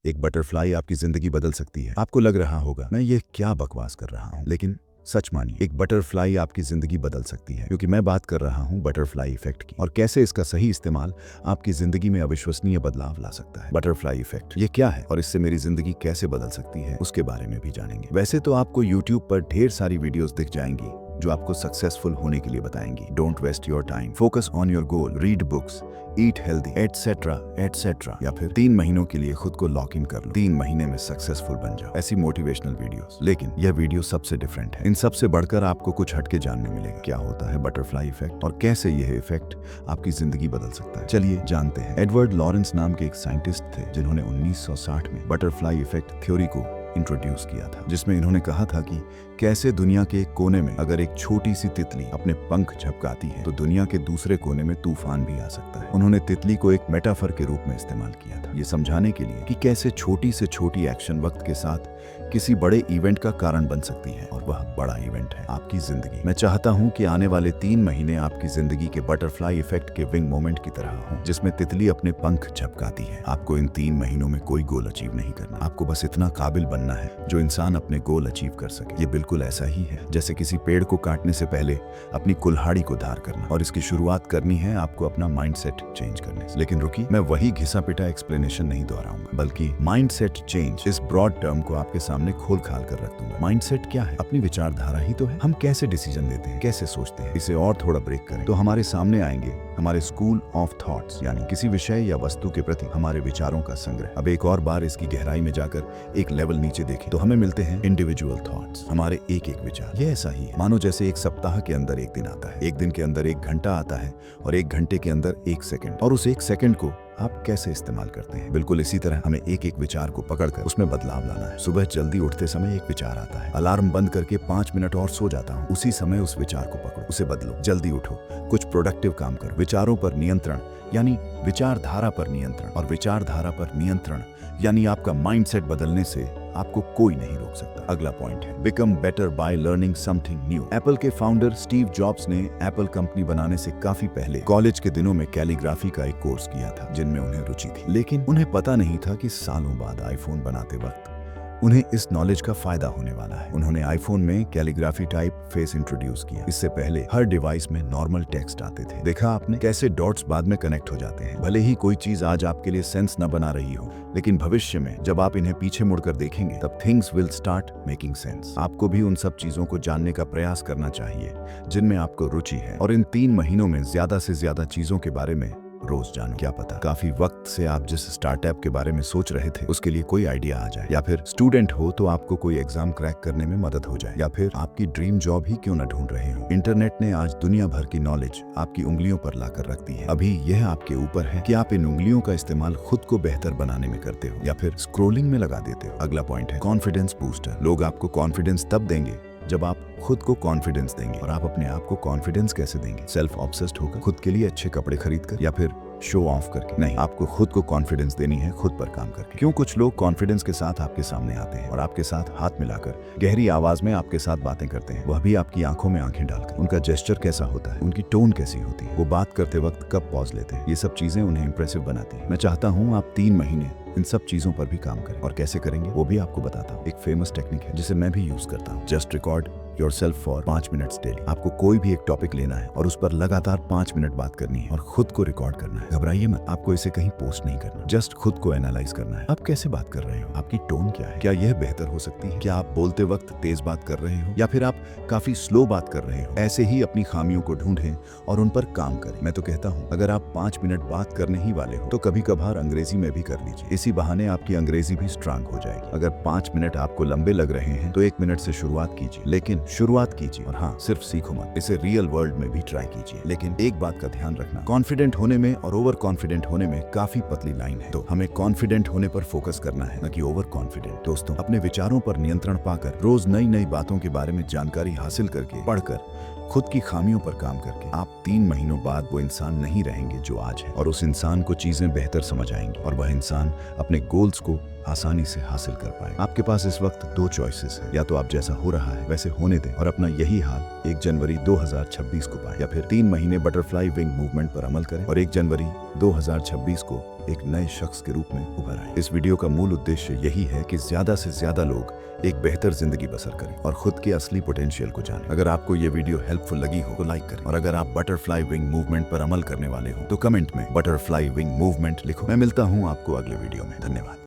एक बटरफ्लाई आपकी जिंदगी बदल सकती है। आपको लग रहा होगा मैं ये क्या बकवास कर रहा हूँ, लेकिन सच मानिए, एक बटरफ्लाई आपकी जिंदगी बदल सकती है, क्योंकि मैं बात कर रहा हूँ बटरफ्लाई इफेक्ट की, और कैसे इसका सही इस्तेमाल आपकी जिंदगी में अविश्वसनीय बदलाव ला सकता है। बटरफ्लाई इफेक्ट ये क्या है और इससे मेरी जिंदगी कैसे बदल सकती है, उसके बारे में भी जानेंगे। वैसे तो आपको यूट्यूब पर ढेर सारी वीडियोस दिख जाएंगी जो आपको सक्सेसफुल होने के लिए बताएंगी। Don't waste your time, focus on your goal, read books, eat healthy, etcetera etcetera. या फिर 3 महीनों के लिए खुद को लॉक इन कर लो, 3 महीने में सक्सेसफुल बन जाओ, ऐसी मोटिवेशनल वीडियोस। लेकिन यह वीडियो सबसे डिफरेंट है। इन सबसे बढ़कर आपको कुछ हटके जानने मिलेगा। क्या होता है बटरफ्लाई इफेक्ट और कैसे यह इफेक्ट आपकी जिंदगी बदल सकता है, चलिए जानते हैं। एडवर्ड लॉरेंस नाम के एक साइंटिस्ट थे जिन्होंने 1960 में बटरफ्लाई इफेक्ट थ्योरी को इंट्रोड्यूस किया था, जिसमें इन्होंने कहा था कि कैसे दुनिया के एक कोने में अगर एक छोटी सी तितली अपने पंख झपकाती है तो दुनिया के दूसरे कोने में तूफान भी आ सकता है। उन्होंने तितली को एक मेटाफर के रूप में इस्तेमाल किया था, ये समझाने के लिए कि कैसे छोटी से छोटी एक्शन वक्त के साथ किसी बड़े इवेंट का कारण बन सकती है, और वह बड़ा इवेंट है आपकी जिंदगी। मैं चाहता हूं कि आने वाले 3 महीने आपकी जिंदगी के बटरफ्लाई इफेक्ट के विंग मोमेंट की तरह हो, जिसमें तितली अपने पंख झपकाती है। आपको इन 3 महीनों में कोई गोल अचीव नहीं करना, आपको बस इतना काबिल बनना है जो इंसान अपने गोल अचीव कर सके। ये बिल्कुल ऐसा ही है जैसे किसी पेड़ को काटने से पहले अपनी कुल्हाड़ी को धार करना, और इसकी शुरुआत करनी है आपको अपना माइंडसेट चेंज करने से। लेकिन रुकिए, मैं वही घिसा पिटा एक्सप्लेनेशन नहीं दोहराऊंगा, बल्कि माइंडसेट चेंज इस ब्रॉड टर्म को आपके सामने खोल खाल कर रख दूंगा। माइंडसेट क्या है? अपनी विचारधारा ही तो है। हम कैसे डिसीजन लेते हैं, कैसे सोचते हैं। इसे और थोड़ा ब्रेक करें तो हमारे सामने आएंगे हमारे स्कूल ऑफ थॉट्स, यानी किसी विषय या वस्तु के प्रति हमारे विचारों का संग्रह। अब एक और बार इसकी गहराई में जाकर एक लेवल नीचे देखें तो हमें मिलते हैं इंडिविजुअल थॉट्स, हमारे एक एक विचार। ये ऐसा ही है मानो जैसे एक सप्ताह के अंदर एक दिन आता है, एक दिन के अंदर 1 घंटा आता है, और 1 घंटे के अंदर 1 सेकंड, और उस 1 सेकंड को आप कैसे इस्तेमाल करते हैं। बिल्कुल इसी तरह हमें एक एक विचार को पकड़कर उसमें बदलाव लाना है। सुबह जल्दी उठते समय एक विचार आता है, अलार्म बंद करके 5 मिनट और सो जाता हूँ, उसी समय उस विचार को पकड़ो, उसे बदलो, जल्दी उठो, कुछ प्रोडक्टिव काम करो। विचारों पर नियंत्रण यानी विचारधारा पर नियंत्रण, और विचारधारा पर नियंत्रण यानी आपका माइंडसेट बदलने से आपको कोई नहीं रोक सकता। अगला पॉइंट है become better by learning something new. Apple के फाउंडर स्टीव जॉब्स ने एप्पल कंपनी बनाने से काफी पहले कॉलेज के दिनों में कैलीग्राफी का एक कोर्स किया था जिनमें उन्हें रुचि थी, लेकिन उन्हें पता नहीं था कि सालों बाद आईफोन बनाते वक्त उन्हें इस नॉलेज का फायदा होने वाला है। उन्होंने आईफोन में कैलीग्राफी टाइप फेस इंट्रोड्यूस किया। इससे पहले हर डिवाइस में नॉर्मल टेक्स्ट आते थे। देखा आपने कैसे डॉट्स बाद में कनेक्ट हो जाते हैं। भले ही कोई चीज आज आपके लिए सेंस न बना रही हो, लेकिन भविष्य में जब आप इन्हें पीछे मुड़कर देखेंगे तब things will start making sense. आपको भी उन सब चीजों को जानने का प्रयास करना चाहिए जिनमें आपको रुचि है, और इन 3 महीनों में ज्यादा से ज्यादा चीजों के बारे में रोज जानो। क्या पता काफी वक्त से आप जिस स्टार्टअप के बारे में सोच रहे थे उसके लिए कोई आइडिया आ जाए, या फिर स्टूडेंट हो तो आपको कोई एग्जाम क्रैक करने में मदद हो जाए, या फिर आपकी ड्रीम जॉब ही क्यों न ढूंढ रहे हो। इंटरनेट ने आज दुनिया भर की नॉलेज आपकी उंगलियों पर लाकर रख दी है। अभी यह आपके ऊपर है कि आप इन उंगलियों का इस्तेमाल खुद को बेहतर बनाने में करते हो या फिर स्क्रोलिंग में लगा देते हो। अगला पॉइंट है कॉन्फिडेंस बूस्टर। लोग आपको कॉन्फिडेंस तब देंगे जब आप खुद को कॉन्फिडेंस देंगे, और आप अपने आप को कॉन्फिडेंस कैसे देंगे? सेल्फ ऑब्सेस्ड होकर, खुद के लिए अच्छे कपड़े खरीदकर, या फिर शो ऑफ करके? नहीं, आपको खुद को कॉन्फिडेंस देनी है खुद पर काम करके। क्यों कुछ लोग कॉन्फिडेंस के साथ आपके सामने आते हैं और आपके साथ हाथ मिलाकर गहरी आवाज में आपके साथ बातें करते हैं, वह भी आपकी आंखों में आंखें डालकर। उनका जेस्चर कैसा होता है, उनकी टोन कैसी होती है, वो बात करते वक्त कब पॉज लेते हैं, ये सब चीजें उन्हें इंप्रेसिव बनाती है। मैं चाहता हूँ आप 3 महीने इन सब चीजों पर भी काम करें, और कैसे करेंगे वो भी आपको बताता हूँ। एक फेमस टेक्निक है जिसे मैं भी यूज करता हूँ। Just record yourself for 5 minutes daily. आपको कोई भी एक टॉपिक लेना है और उस पर लगातार 5 मिनट बात करनी है, और खुद को रिकॉर्ड करना है। घबराइए मत, आपको इसे कहीं पोस्ट नहीं करना, जस्ट खुद को एनालाइज करना है। आप कैसे बात कर रहे हो, आपकी टोन क्या है, क्या यह बेहतर हो सकती है, क्या आप बोलते वक्त तेज बात कर रहे हो या फिर आप काफी स्लो बात कर रहे हो। ऐसे ही अपनी खामियों को ढूंढें और उन पर काम करें। मैं तो कहता हूँ अगर आप 5 मिनट बात करने ही वाले हो तो कभी कभार अंग्रेजी में भी कर लीजिए, इसी बहाने आपकी अंग्रेजी भी स्ट्रांग हो जाएगी। अगर 5 मिनट आपको लंबे लग रहे हैं तो 1 मिनट से शुरुआत कीजिए, लेकिन शुरुआत कीजिए, और हाँ, सिर्फ सीखो मत, इसे रियल वर्ल्ड में भी ट्राई कीजिए। लेकिन एक बात का ध्यान रखना, कॉन्फिडेंट होने में और ओवर कॉन्फिडेंट होने में काफी पतली लाइन है, तो हमें कॉन्फिडेंट होने पर फोकस करना है, न कि ओवर कॉन्फिडेंट। दोस्तों, अपने विचारों पर नियंत्रण पाकर, रोज नई नई बातों के बारे में जानकारी हासिल करके, पढ़कर, खुद की खामियों पर काम करके, आप 3 महीनों बाद वो इंसान नहीं रहेंगे जो आज है, और उस इंसान को चीजें बेहतर समझ आएंगी, और वह इंसान अपने गोल्स को आसानी से हासिल कर पाए। आपके पास इस वक्त 2 चॉइसेस है, या तो आप जैसा हो रहा है वैसे होने दें और अपना यही हाल 1 जनवरी 2026 को पाए, या फिर 3 महीने बटरफ्लाई विंग मूवमेंट पर अमल करें और 1 जनवरी 2026 को एक नए शख्स के रूप में उभर आए। इस वीडियो का मूल उद्देश्य यही है कि ज्यादा से ज्यादा लोग एक बेहतर जिंदगी बसर करें और खुद के असली पोटेंशियल को जानें। अगर आपको ये वीडियो हेल्पफुल लगी हो तो लाइक करें, और अगर आप बटरफ्लाई विंग मूवमेंट पर अमल करने वाले हो तो कमेंट में बटरफ्लाई विंग मूवमेंट लिखो। मैं मिलता हूँ आपको अगले वीडियो में। धन्यवाद।